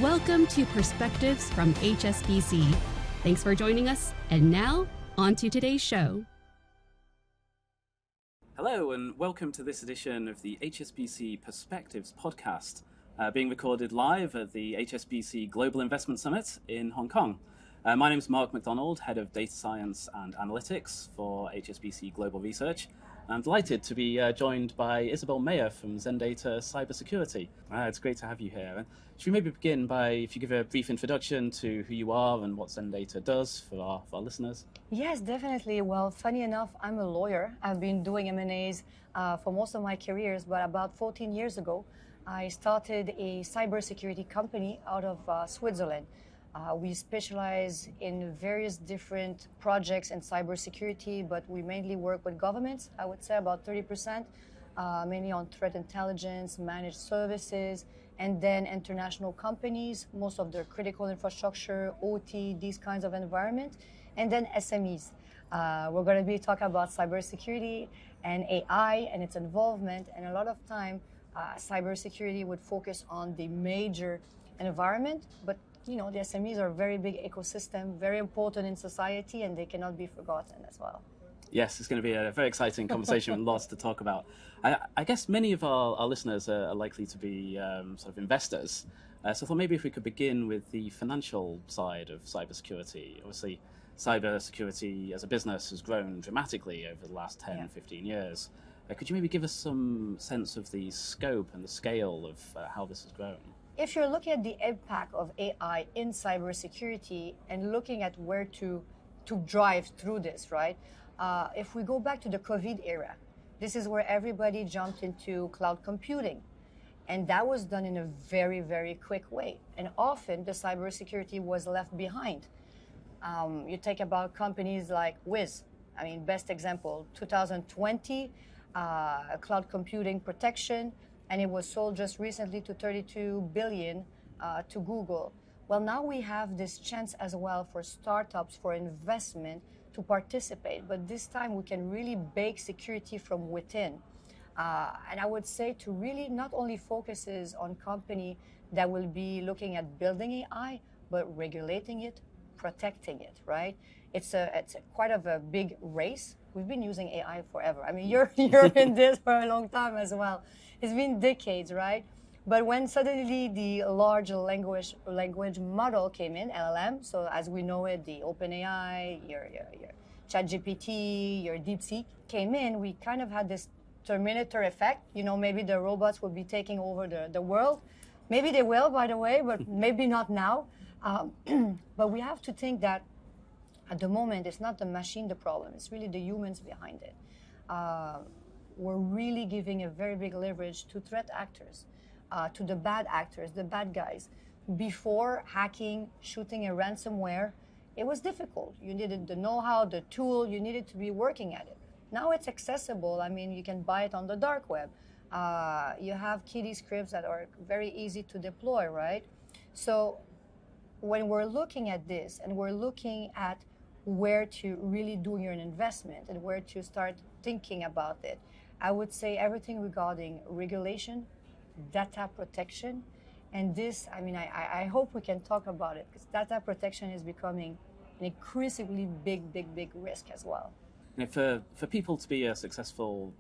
Welcome to Perspectives from HSBC. Thanks for joining us. And now, on to today's show. Hello, and welcome to this edition of the HSBC Perspectives podcast, being recorded live at the HSBC Global Investment Summit in Hong Kong. My name is Mark McDonald, Head of Data Science and Analytics for HSBC Global Research. I'm delighted to be joined by Isabelle Meyer from ZENDATA Cybersecurity. It's great to have you here. Should we maybe begin by, if you give a brief introduction to who you are and what ZENDATA does for our listeners? Yes, definitely. Well, funny enough, I'm a lawyer. I've been doing M&As for most of my careers, but about 14 years ago, I started a cybersecurity company out of Switzerland. We specialize in various different projects in cybersecurity, but we mainly work with governments. I would say about 30%, mainly on threat intelligence, managed services, and then international companies, most of their critical infrastructure, OT, these kinds of environment, and then SMEs. We're going to be talking about cybersecurity and AI and its involvement, and a lot of time, cybersecurity would focus on the major environment, but you know, the SMEs are a very big ecosystem, very important in society, and they cannot be forgotten as well. Yes, it's going to be a very exciting conversation with lots to talk about. I guess many of our listeners are likely to be sort of investors. So I thought maybe if we could begin with the financial side of cybersecurity. Obviously, cybersecurity as a business has grown dramatically over the last 10, 15 years. Could you maybe give us some sense of the scope and the scale of how this has grown? If you're looking at the impact of AI in cybersecurity and looking at where to drive through this, right? If we go back to the COVID era, this is where everybody jumped into cloud computing. And that was done in a very, very quick way. And often the cybersecurity was left behind. You take about companies like Wiz. I mean, best example, 2020, cloud computing protection, and it was sold just recently to $32 billion to Google. Well, now we have this chance as well for startups, for investment to participate, but this time we can really bake security from within. And I would say to really not only focuses on company that will be looking at building AI, but regulating it, protecting it, right? It's quite of a big race. We've been using AI forever. I mean, you're in this for a long time as well. It's been decades, right? But when suddenly the large language model came in, LLM, so as we know it, the OpenAI, your ChatGPT, your DeepSeek came in, we kind of had this Terminator effect. You know, maybe the robots will be taking over the world. Maybe they will, by the way, but maybe not now. But we have to think that at the moment, it's not the machine the problem, it's really the humans behind it. We're really giving a very big leverage to threat actors, to the bad actors, the bad guys. Before hacking, shooting a ransomware, it was difficult. You needed the know-how, the tool, you needed to be working at it. Now it's accessible. I mean, you can buy it on the dark web. You have kiddie scripts that are very easy to deploy, right? So when we're looking at this and we're looking at where to really do your investment and where to start thinking about it, I would say everything regarding regulation, data protection, and this, I mean, I hope we can talk about it because data protection is becoming an increasingly big risk as well. You know, for people to be a successful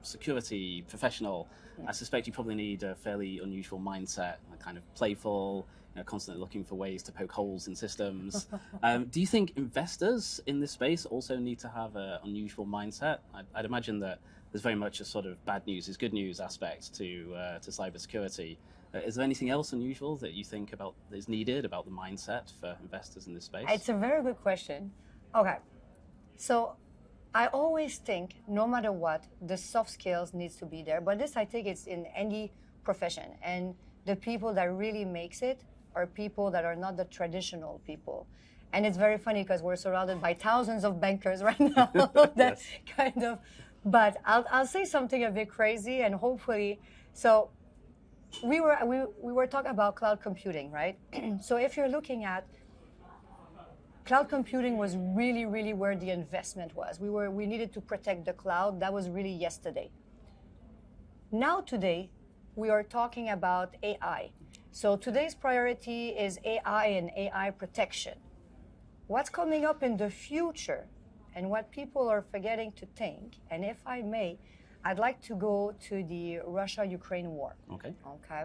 security professional, I suspect you probably need a fairly unusual mindset, a kind of playful, constantly looking for ways to poke holes in systems. Do you think investors in this space also need to have an unusual mindset? I'd imagine that there's very much a sort of bad news is good news aspect to cybersecurity. Is there anything else unusual that you think about is needed about the mindset for investors in this space? It's a very good question. Okay, so I always think no matter what, the soft skills needs to be there. But this, I think, it's in any profession. And the people that really makes it are people that are not the traditional people. And it's very funny because we're surrounded by thousands of bankers right now. That kind of. But I'll say something a bit crazy, and hopefully, so we were talking about cloud computing, right? So if you're looking at cloud computing was really where the investment was. We needed to protect the cloud. That was really yesterday. Now today, we are talking about AI. So today's priority is AI and AI protection. What's coming up in the future and what people are forgetting to think, and if I may, I'd like to go to the Russia-Ukraine war. Okay. Okay.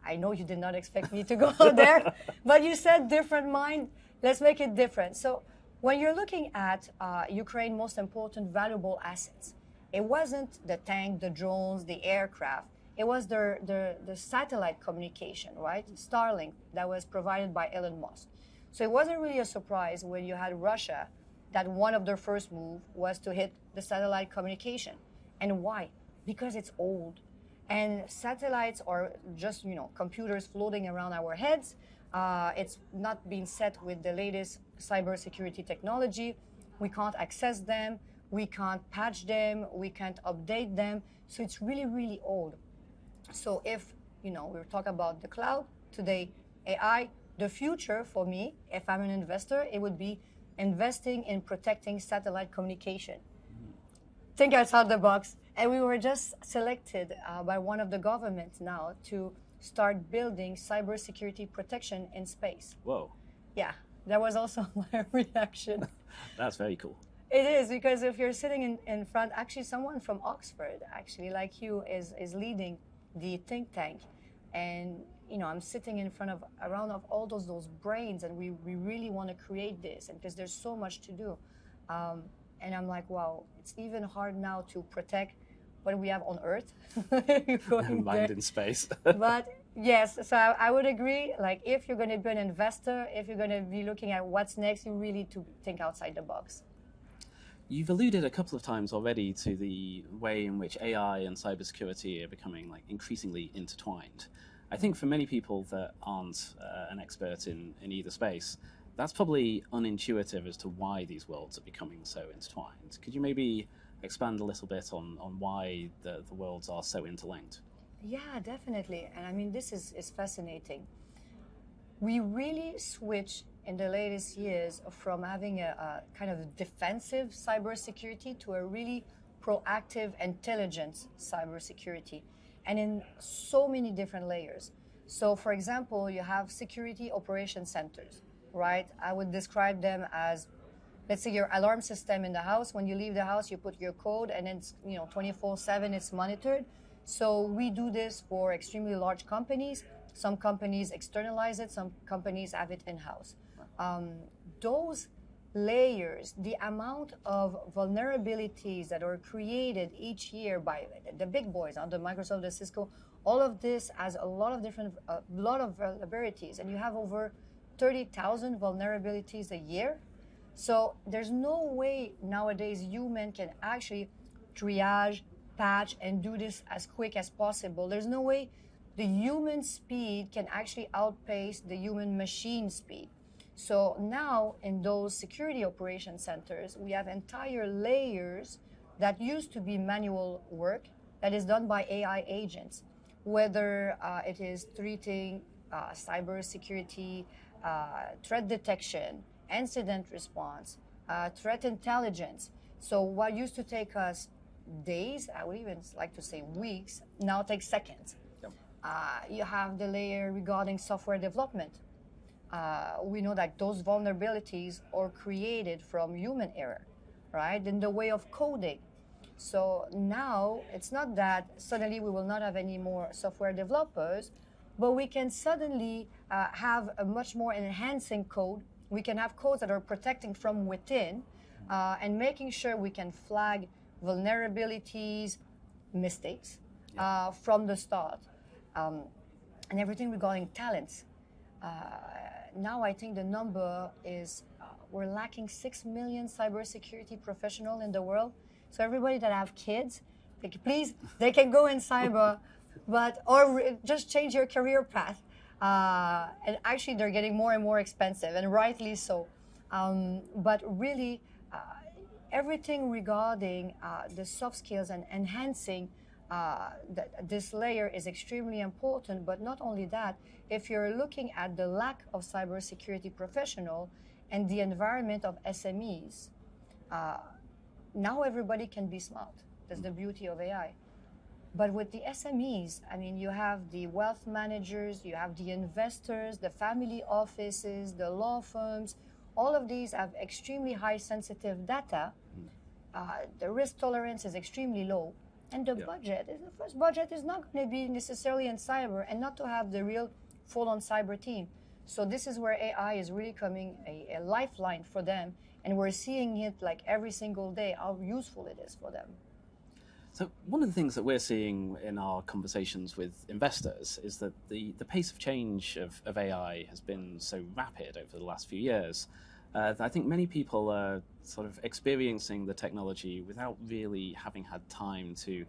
I know you did not expect me to go there, but you said different mind. Let's make it different. So when you're looking at Ukraine's most important valuable assets, it wasn't the tank, the drones, the aircraft. It was the satellite communication, right? Starlink that was provided by Elon Musk. So it wasn't really a surprise when you had Russia that one of their first move was to hit the satellite communication. And why? Because it's old. And satellites are just, computers floating around our heads. It's not being set with the latest cybersecurity technology. We can't access them. We can't patch them. We can't update them. So it's really, really old. So if, we're talking about the cloud, today, AI, the future for me, if I'm an investor, it would be investing in protecting satellite communication. Think outside the box. And we were just selected by one of the governments now to start building cybersecurity protection in space. Whoa. Yeah, that was also my reaction. That's very cool. It is, because if you're sitting in front, actually someone from Oxford, actually like you, is leading the think tank. And, I'm sitting in front of around of all those brains, and we really want to create this, and because there's so much to do. And I'm like, wow, it's even hard now to protect what we have on Earth. Mind in space. But yes, so I would agree, like if you're going to be an investor, if you're going to be looking at what's next, you really need to think outside the box. You've alluded a couple of times already to the way in which AI and cybersecurity are becoming increasingly intertwined. I think for many people that aren't an expert in either space, that's probably unintuitive as to why these worlds are becoming so intertwined. Could you maybe expand a little bit on why the worlds are so interlinked? Yeah, definitely. And I mean, this is fascinating. We really switched in the latest years from having a kind of defensive cybersecurity to a really proactive, intelligent cybersecurity, and in so many different layers. So, for example, you have security operation centers, right? I would describe them as, let's say, your alarm system in the house. When you leave the house, you put your code, and it's 24/7. It's monitored. So we do this for extremely large companies. Some companies externalize it. Some companies have it in-house. Those layers, the amount of vulnerabilities that are created each year by the big boys, the Microsoft, the Cisco, all of this has a lot of different, lot of vulnerabilities, and you have over 30,000 vulnerabilities a year. So there's no way nowadays human can actually triage, patch, and do this as quick as possible. There's no way the human speed can actually outpace the human machine speed. So now in those security operation centers, we have entire layers that used to be manual work that is done by AI agents, whether it is treating cybersecurity, threat detection, incident response, threat intelligence. So what used to take us days, I would even like to say weeks, now takes seconds. Yep. You have the layer regarding software development. We know that those vulnerabilities are created from human error, right? In the way of coding. So now it's not that suddenly we will not have any more software developers, but we can suddenly have a much more enhancing code. We can have codes that are protecting from within and making sure we can flag vulnerabilities, mistakes from the start. And everything regarding talents. Now I think the number is we're lacking 6 million cybersecurity professionals in the world. So everybody that have kids, they can go in cyber, or just change your career path. And actually, they're getting more and more expensive, and rightly so. But really, everything regarding the soft skills and enhancing this layer is extremely important. But not only that, if you're looking at the lack of cybersecurity professional and the environment of SMEs, now everybody can be smart. That's the beauty of AI. But with the SMEs, I mean, you have the wealth managers, you have the investors, the family offices, the law firms. All of these have extremely high sensitive data. The risk tolerance is extremely low. And the the first budget is not going to be necessarily in cyber and not to have the real full-on cyber team. So this is where AI is really coming a lifeline for them. And we're seeing it like every single day, how useful it is for them. So one of the things that we're seeing in our conversations with investors is that the pace of change of AI has been so rapid over the last few years that I think many people are sort of experiencing the technology without really having had time to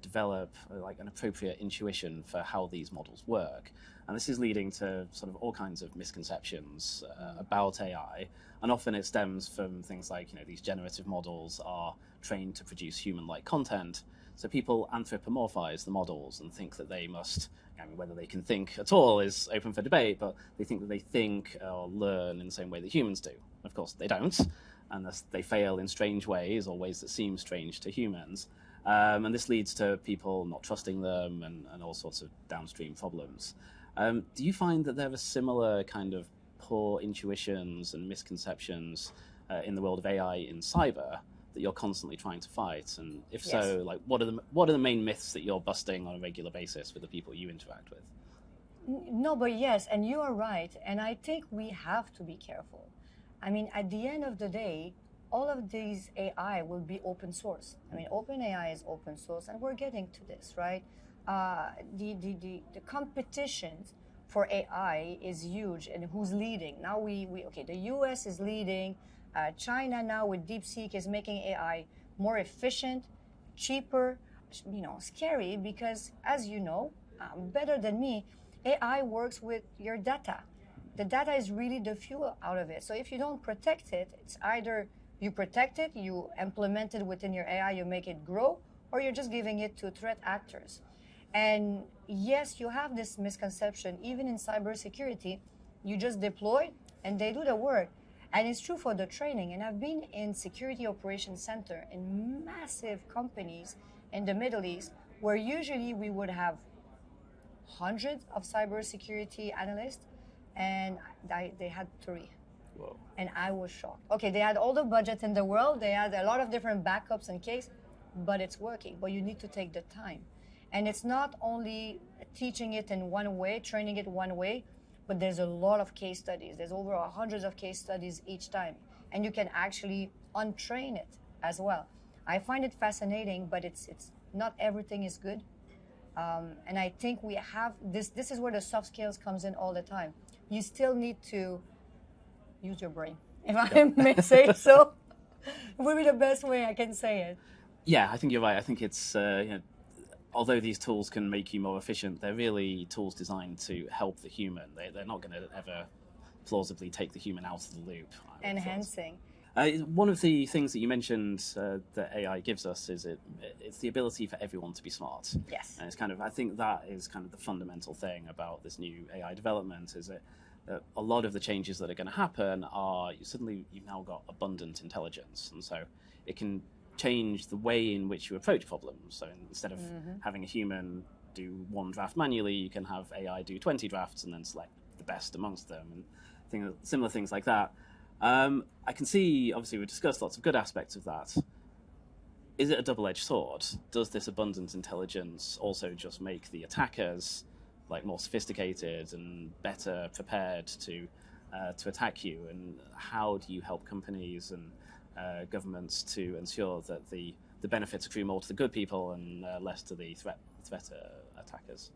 develop like an appropriate intuition for how these models work. And this is leading to sort of all kinds of misconceptions about AI. And often it stems from things like, these generative models are trained to produce human-like content. So people anthropomorphize the models and think that they must, whether they can think at all is open for debate, but they think that they think or learn in the same way that humans do. Of course, they don't, and they fail in strange ways or ways that seem strange to humans. And this leads to people not trusting them and all sorts of downstream problems. Do you find that there are similar kind of poor intuitions and misconceptions in the world of AI in cyber that you're constantly trying to fight? And if so, like what are the main myths that you're busting on a regular basis with the people you interact with? No, but yes, and you are right. And I think we have to be careful. I mean, at the end of the day, all of these AI will be open source. I mean, OpenAI is open source, and we're getting to this, right? The competition for AI is huge, and who's leading? Now the US is leading. China now with DeepSeek is making AI more efficient, cheaper, scary because, as you know, better than me, AI works with your data. The data is really the fuel out of it. So if you don't protect it, it's either you protect it, you implement it within your AI, you make it grow, or you're just giving it to threat actors. And yes, you have this misconception, even in cybersecurity, you just deploy and they do the work. And it's true for the training. And I've been in security operations center in massive companies in the Middle East, where usually we would have hundreds of cybersecurity analysts, and they had 3. Whoa. And I was shocked. Okay, they had all the budget in the world, they had a lot of different backups in case, but it's working. But you need to take the time. And it's not only teaching it in one way, training it one way, but there's a lot of case studies. There's over hundreds of case studies each time. And you can actually untrain it as well. I find it fascinating, but it's not everything is good. And I think we have this is where the soft skills comes in all the time. You still need to use your brain, if I may say so. It would be the best way I can say it. Yeah, I think you're right. I think it's, although these tools can make you more efficient, they're really tools designed to help the human. They're not going to ever plausibly take the human out of the loop. Enhancing. One of the things that you mentioned that AI gives us is it's the ability for everyone to be smart. Yes. And it's kind of, I think that is kind of the fundamental thing about this new AI development is that a lot of the changes that are going to happen are you've now got abundant intelligence. And so it can change the way in which you approach problems. So instead of having a human do 1 draft manually, you can have AI do 20 drafts and then select the best amongst them and similar things like that. I can see, obviously, we've discussed lots of good aspects of that. Is it a double-edged sword? Does this abundant intelligence also just make the attackers more sophisticated and better prepared to attack you? And how do you help companies and governments to ensure that the benefits accrue more to the good people and less to the threat attackers?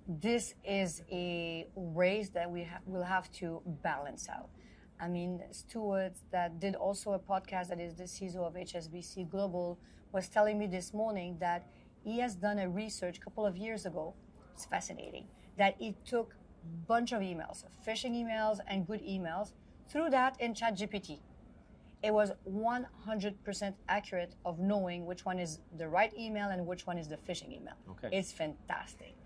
This is a race that we'll have to balance out. I mean, Stuart, that did also a podcast, that is the CISO of HSBC Global, was telling me this morning that he has done a research a couple of years ago. It's fascinating that he took a bunch of emails, phishing emails and good emails, threw that in ChatGPT. It was 100% accurate of knowing which one is the right email and which one is the phishing email. Okay. It's fantastic.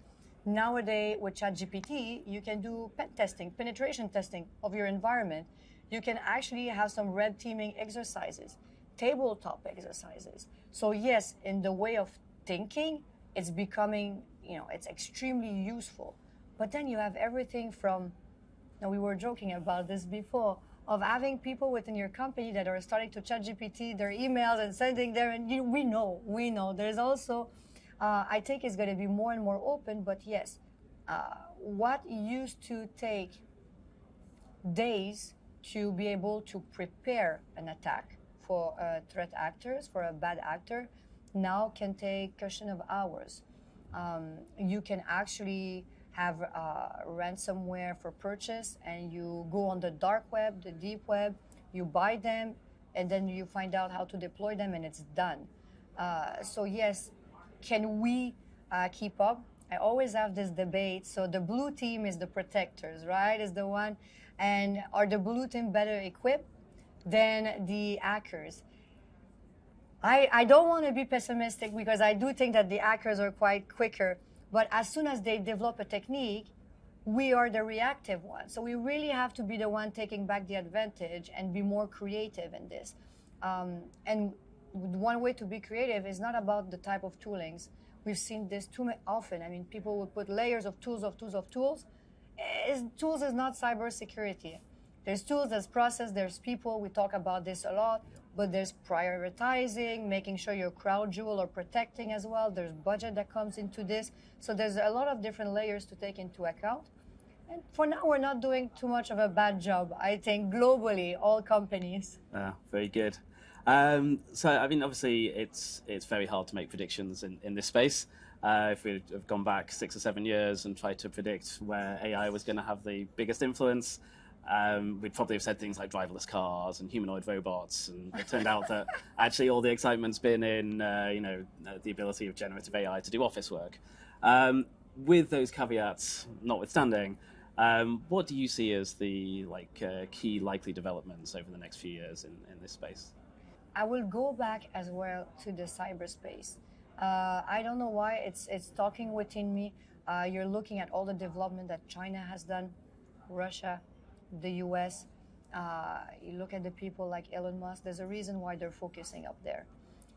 Nowadays, with ChatGPT, you can do pen testing, penetration testing of your environment. You can actually have some red teaming exercises, tabletop exercises. So yes, in the way of thinking, it's becoming, it's extremely useful. But then you have everything from, now we were joking about this before, of having people within your company that are starting to chat GPT their emails and sending them, and we know. There's also, I think it's going to be more and more open, but yes, what used to take days to be able to prepare an attack for threat actors, for a bad actor, now can take a question of hours. You can actually have ransomware for purchase, and you go on the dark web, the deep web, you buy them, and then you find out how to deploy them, and it's done. So yes, can we keep up? I always have this debate. So the blue team is the protectors, right? Is the one, and are the blue team better equipped than the hackers? I don't want to be pessimistic, because I do think that the hackers are quite quicker. But as soon as they develop a technique, we are the reactive one. So we really have to be the one taking back the advantage and be more creative in this. And one way to be creative is not about the type of toolings. We've seen this too often. I mean, people will put layers of tools. Tools is not cybersecurity. There's tools, there's process, there's people. We talk about this a lot. But there's prioritizing, making sure your crowd jewel or protecting as well. There's budget that comes into this. So there's a lot of different layers to take into account. And for now, we're not doing too much of a bad job, I think, globally, all companies. Very good. So, I mean, obviously, it's very hard to make predictions in this space. If we have gone back 6 or 7 years and tried to predict where AI was going to have the biggest influence, we'd probably have said things like driverless cars and humanoid robots, and it turned out that actually all the excitement's been in the ability of generative AI to do office work. With those caveats notwithstanding, what do you see as the key likely developments over the next few years in this space? I will go back as well to the cyberspace. I don't know why it's talking within me. You're looking at all the development that China has done, Russia, the US, you look at the people like Elon Musk, there's a reason why they're focusing up there.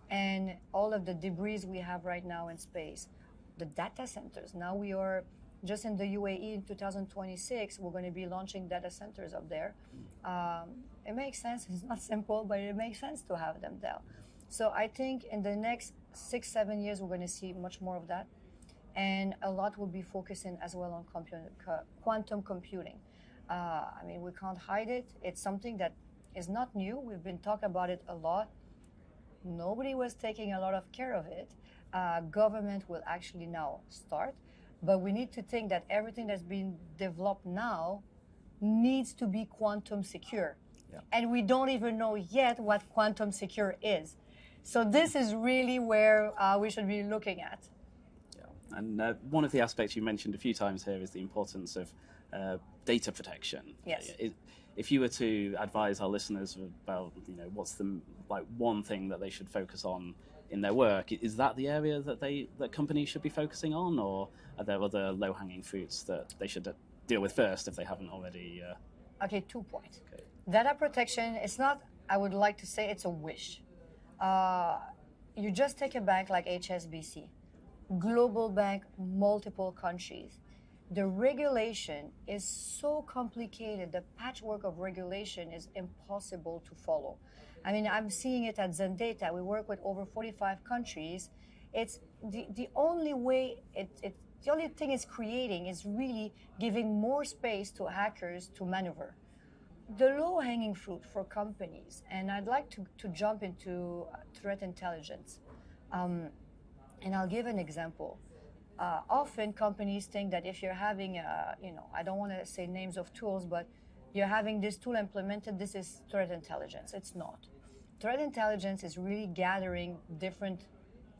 And all of the debris we have right now in space, the data centers, now we are just in the UAE in 2026, we're going to be launching data centers up there. It makes sense, it's not simple, but it makes sense to have them there. So I think in the next 6-7 years, we're going to see much more of that. And a lot will be focusing as well on quantum computing. I mean, we can't hide it. It's something that is not new. We've been talking about it a lot. Nobody was taking a lot of care of it. Government will actually now start. But we need to think that everything that's being developed now needs to be quantum secure. Yeah. And we don't even know yet what quantum secure is. So this is really where we should be looking at. Yeah. And one of the aspects you mentioned a few times here is the importance of data protection. Yes. If you were to advise our listeners about, what's the one thing that they should focus on in their work, is that the area that companies should be focusing on, or are there other low-hanging fruits that they should deal with first if they haven't already? Okay, 2 points. Okay. Data protection, it's not, I would like to say it's a wish. You just take a bank like HSBC, global bank, multiple countries. The regulation is so complicated. The patchwork of regulation is impossible to follow. I mean, I'm seeing it at ZENDATA. We work with over 45 countries. It's the only way, the only thing it's creating is really giving more space to hackers to maneuver. The low-hanging fruit for companies, and I'd like to jump into threat intelligence. And I'll give an example. Often companies think that if you're having, I don't want to say names of tools, but you're having this tool implemented, this is threat intelligence. It's not. Threat intelligence is really gathering different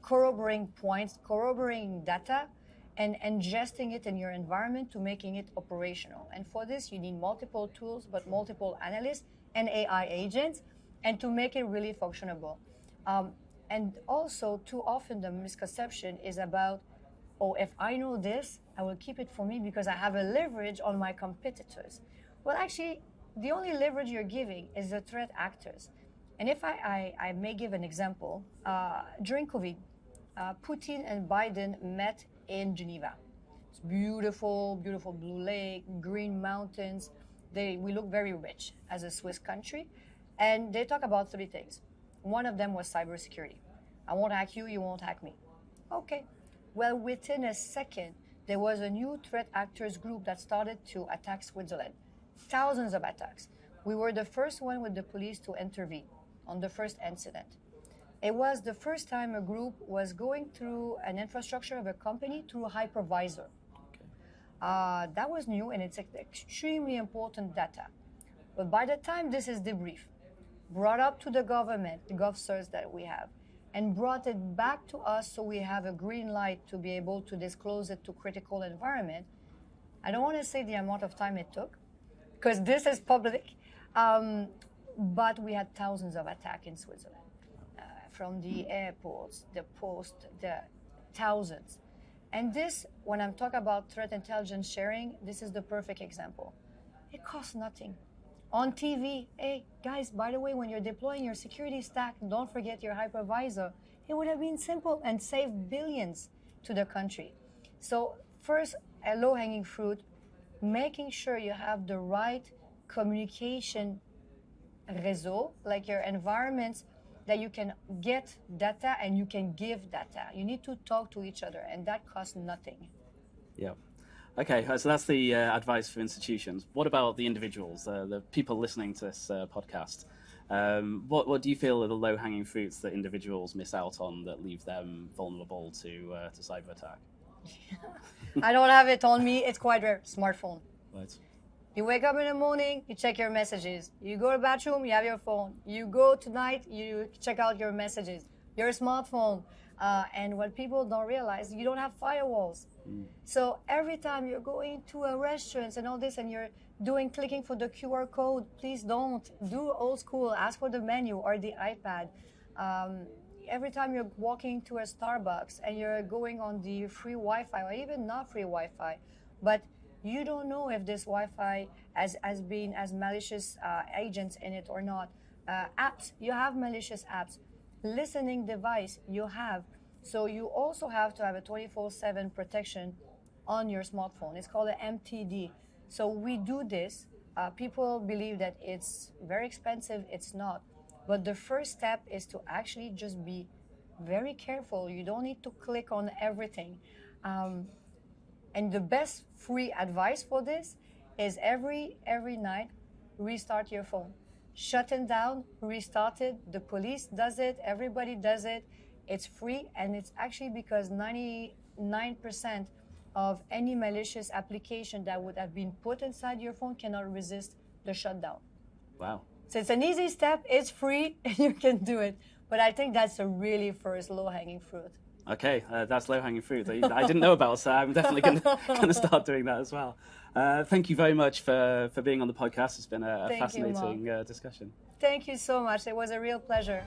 corroborating points, corroborating data, and ingesting it in your environment to making it operational. And for this, you need multiple tools, but multiple analysts and AI agents, and to make it really functionable. And also, too often the misconception is about, oh, if I know this, I will keep it for me because I have a leverage on my competitors. Well, actually, the only leverage you're giving is the threat actors. And if I may give an example, during COVID, Putin and Biden met in Geneva. It's beautiful, beautiful blue lake, green mountains. We look very rich as a Swiss country. And they talk about 3 things. One of them was cybersecurity. I won't hack you, you won't hack me. Okay. Well, within a second, there was a new threat actors group that started to attack Switzerland. Thousands of attacks. We were the first one with the police to intervene on the first incident. It was the first time a group was going through an infrastructure of a company through a hypervisor. Okay. That was new, and it's extremely important data. But by the time this is debriefed, brought up to the government, the GovCerts that we have, and brought it back to us so we have a green light to be able to disclose it to critical environment, I don't want to say the amount of time it took, because this is public, but we had thousands of attacks in Switzerland. From the airports, the post, the thousands. And this, when I'm talking about threat intelligence sharing, this is the perfect example. It costs nothing. On TV, hey, guys, by the way, when you're deploying your security stack, don't forget your hypervisor. It would have been simple and saved billions to the country. So first, a low-hanging fruit, making sure you have the right communication réseau, like your environments, that you can get data and you can give data. You need to talk to each other, and that costs nothing. Yeah. Okay, so that's the advice for institutions. What about the individuals, the people listening to this podcast? What do you feel are the low-hanging fruits that individuals miss out on that leave them vulnerable to cyber attack? I don't have it on me. It's quite rare. Smartphone. Right. You wake up in the morning, you check your messages. You go to the bathroom, you have your phone. You go tonight, you check out your messages. Your smartphone. And what people don't realize, you don't have firewalls. So every time you're going to a restaurant and all this, and you're clicking for the QR code, please don't. Do old school. Ask for the menu or the iPad. Every time you're walking to a Starbucks and you're going on the free Wi-Fi or even not free Wi-Fi, but you don't know if this Wi-Fi has malicious agents in it or not. Apps, you have malicious apps. Listening device, you have. So you also have to have a 24/7 protection on your smartphone. It's called an MTD. So we do this. People believe that it's very expensive. It's not. But the first step is to actually just be very careful. You don't need to click on everything. And the best free advice for this is every night, restart your phone. Shut it down, restart it. The police does it, everybody does it. It's free, and it's actually because 99% of any malicious application that would have been put inside your phone cannot resist the shutdown. Wow. So it's an easy step, it's free, and you can do it. But I think that's a really first low-hanging fruit. Okay, that's low-hanging fruit that I didn't know about, so I'm definitely going to start doing that as well. Thank you very much for being on the podcast. It's been a fascinating discussion. Thank you so much. It was a real pleasure.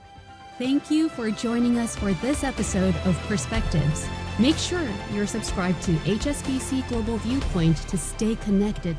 Thank you for joining us for this episode of Perspectives. Make sure you're subscribed to HSBC Global Viewpoint to stay connected